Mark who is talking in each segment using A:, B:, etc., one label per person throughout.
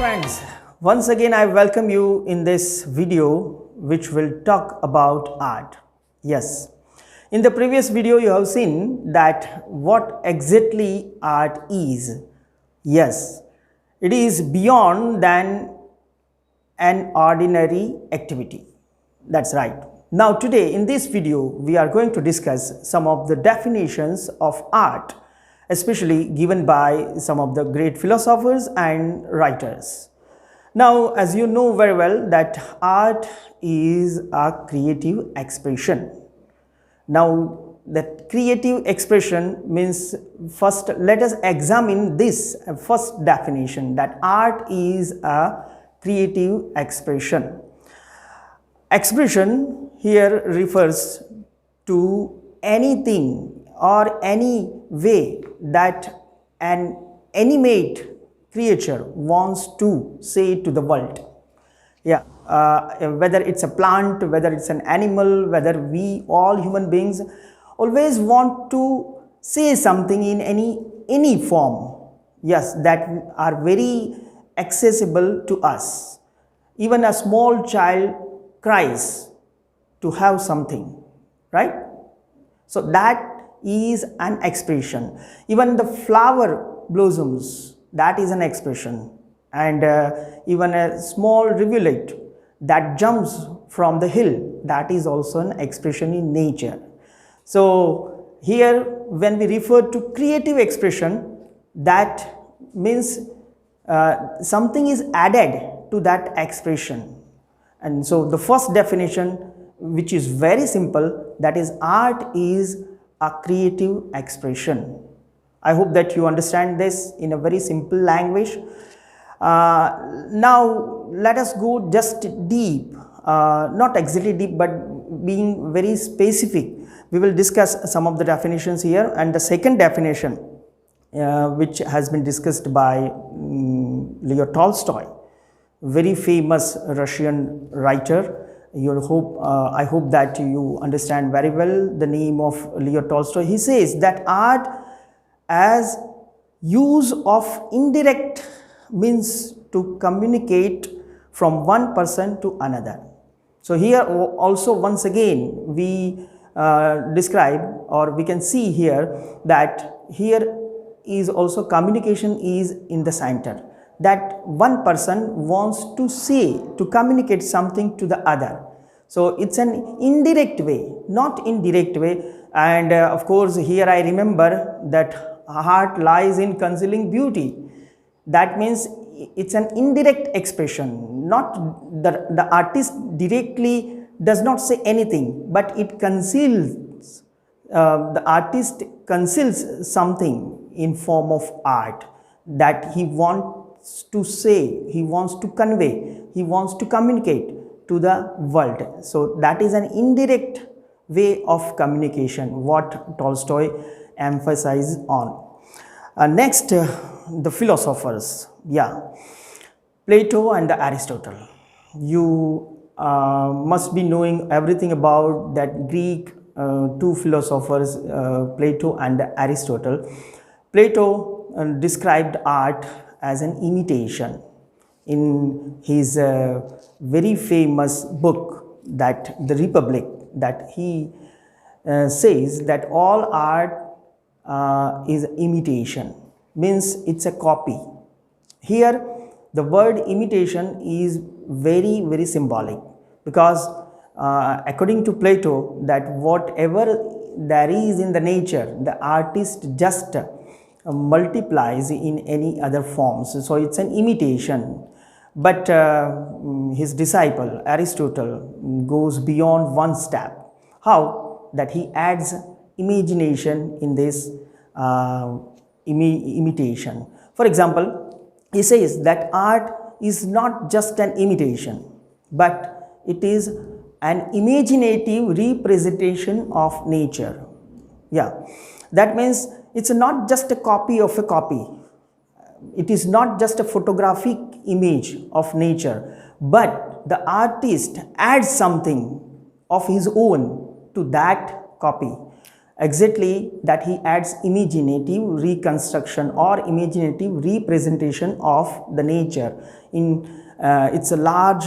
A: friends, once again I welcome you in this video which will talk about art. Yes, in the previous video you have seen that what exactly art is. Yes, it is beyond than an ordinary activity. That's right. Now today in this video we are going to discuss some of the definitions of art, especially given by some of the great philosophers and writers. Now, as you know very well that art is a creative expression. Now, that creative expression means, first let us examine this first definition, that art is a creative expression. Expression here refers to anything or any way that an animate creature wants to say to the world. Yeah, whether it's a plant, whether it's an animal, whether we all human beings always want to say something in any form. Yes, that are very accessible to us. Even a small child cries to have something, right? So that is an expression. Even the flower blossoms, that is an expression. And even a small rivulet that jumps from the hill, that is also an expression in nature. So here when we refer to creative expression, that means something is added to that expression. And so the first definition, which is very simple, that is art is a creative expression. I hope that you understand this in a very simple language. Now let us go just deep, not exactly deep but being very specific. We will discuss some of the definitions here, and the second definition which has been discussed by Leo Tolstoy, very famous Russian writer. I hope that you understand very well the name of Leo Tolstoy. He says that art as use of indirect means to communicate from one person to another. So here also once again we describe, or we can see here that here is also communication is in the center, that one person wants to say, to communicate something to the other. So it's an indirect way, not indirect way. And of course here I remember that art lies in concealing beauty. That means it's an indirect expression, not the artist directly does not say anything, but it conceals, the artist conceals something in form of art that he wants to say, he wants to convey, he wants to communicate to the world. So that is an indirect way of communication, what Tolstoy emphasizes on. Next, the philosophers. Yeah, Plato and Aristotle. You must be knowing everything about that Greek two philosophers, Plato and Aristotle. Plato described art as an imitation in his very famous book, that the Republic, that he says that all art is imitation, means it's a copy. Here the word imitation is very symbolic, because according to Plato, that whatever there is in the nature, the artist just multiplies in any other forms. So it's an imitation. But his disciple Aristotle goes beyond one step. How? That he adds imagination in this imitation. For example, he says that art is not just an imitation, but it is an imaginative representation of nature. Yeah, that means it's not just a copy of a copy. It is not just a photographic image of nature, but the artist adds something of his own to that copy. exactly that he adds imaginative reconstruction or imaginative representation of the nature in it's a large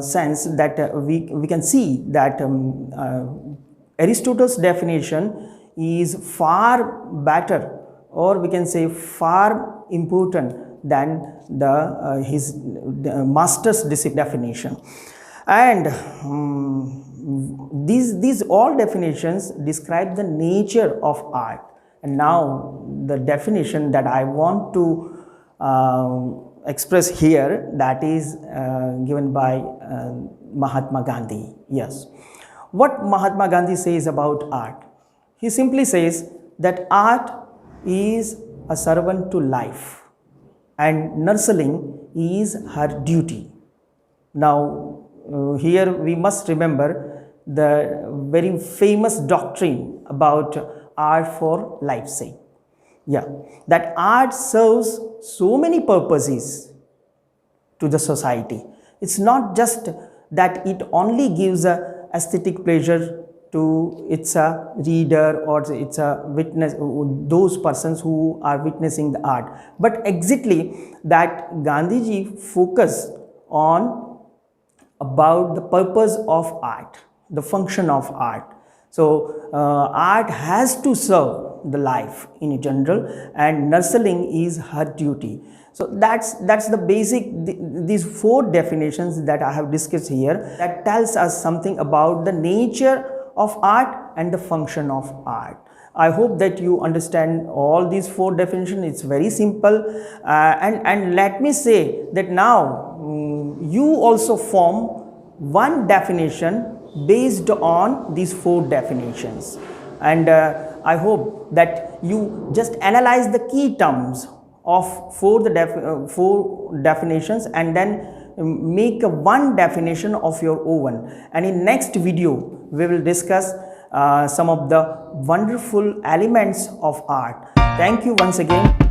A: sense that we can see that Aristotle's definition is far better, or we can say far important than the his master's definition. And these all definitions describe the nature of art. And now the definition that I want to express here, that is given by Mahatma Gandhi. Yes, what Mahatma Gandhi says about art, he simply says that art is a servant to life and nursing is her duty. Now here we must remember the very famous doctrine about art for life's sake. Yeah, that art serves so many purposes to the society. It's not just that it only gives a aesthetic pleasure to its a reader or its a witness, those persons who are witnessing the art, but exactly that Gandhiji focused on about the purpose of art, the function of art. So art has to serve the life in general, and nursing is her duty. So that's the basic, these four definitions that I have discussed here, that tells us something about the nature of art and the function of art. I hope that you understand all these four definitions. It's very simple, and let me say that now you also form one definition based on these four definitions, and I hope that you just analyze the key terms of four definitions and then make one definition of your own. And in next video we will discuss some of the wonderful elements of art. Thank you once again.